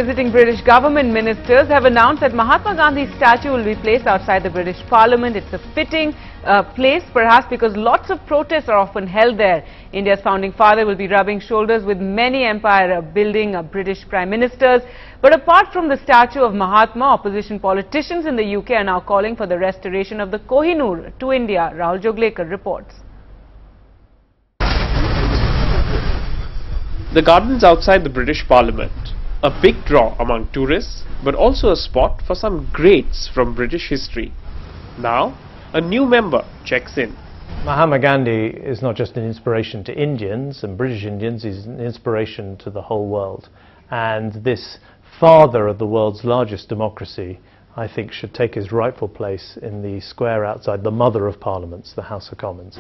Visiting British government ministers have announced that Mahatma Gandhi's statue will be placed outside the British Parliament. It's a fitting place, perhaps because lots of protests are often held there. India's founding father will be rubbing shoulders with many empire-building British prime ministers. But apart from the statue of Mahatma, opposition politicians in the UK are now calling for the restoration of the Koh-i-noor to India. Rahul Joglekar reports. The gardens outside the British Parliament. A big draw among tourists, but also a spot for some greats from British history. Now, a new member checks in. Mahatma Gandhi is not just an inspiration to Indians and British Indians, he's an inspiration to the whole world. And this father of the world's largest democracy, I think, should take his rightful place in the square outside the mother of parliaments, the House of Commons.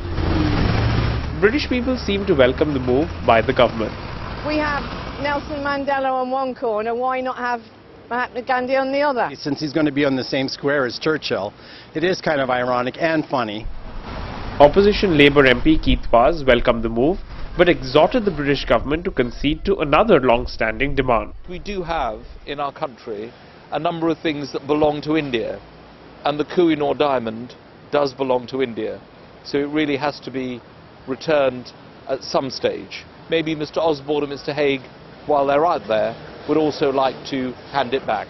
British people seem to welcome the move by the government. We have Nelson Mandela on one corner, why not have Mahatma Gandhi on the other? Since he's going to be on the same square as Churchill, it is kind of ironic and funny. Opposition Labour MP Keith Vaz welcomed the move, but exhorted the British government to concede to another long-standing demand. We do have in our country a number of things that belong to India, and the Koh-i-noor diamond does belong to India, so it really has to be returned at some stage. Maybe Mr Osborne and Mr Hague, while they're out there, would also like to hand it back.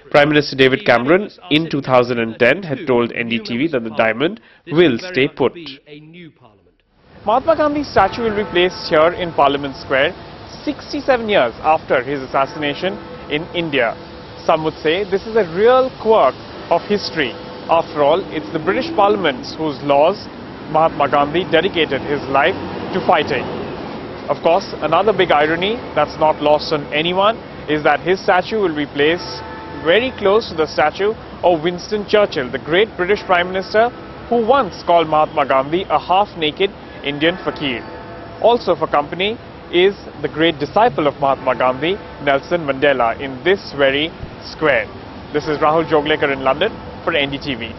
Prime Minister David Cameron in 2010 had told NDTV that the diamond will stay put. Mahatma Gandhi's statue will be placed here in Parliament Square 67 years after his assassination in India. Some would say this is a real quirk of history. After all, it's the British Parliament whose laws Mahatma Gandhi dedicated his life to fighting. Of course, another big irony that's not lost on anyone is that his statue will be placed very close to the statue of Winston Churchill, the great British Prime Minister who once called Mahatma Gandhi a half-naked Indian fakir. Also for company is the great disciple of Mahatma Gandhi, Nelson Mandela, in this very square. This is Rahul Joglekar in London for NDTV.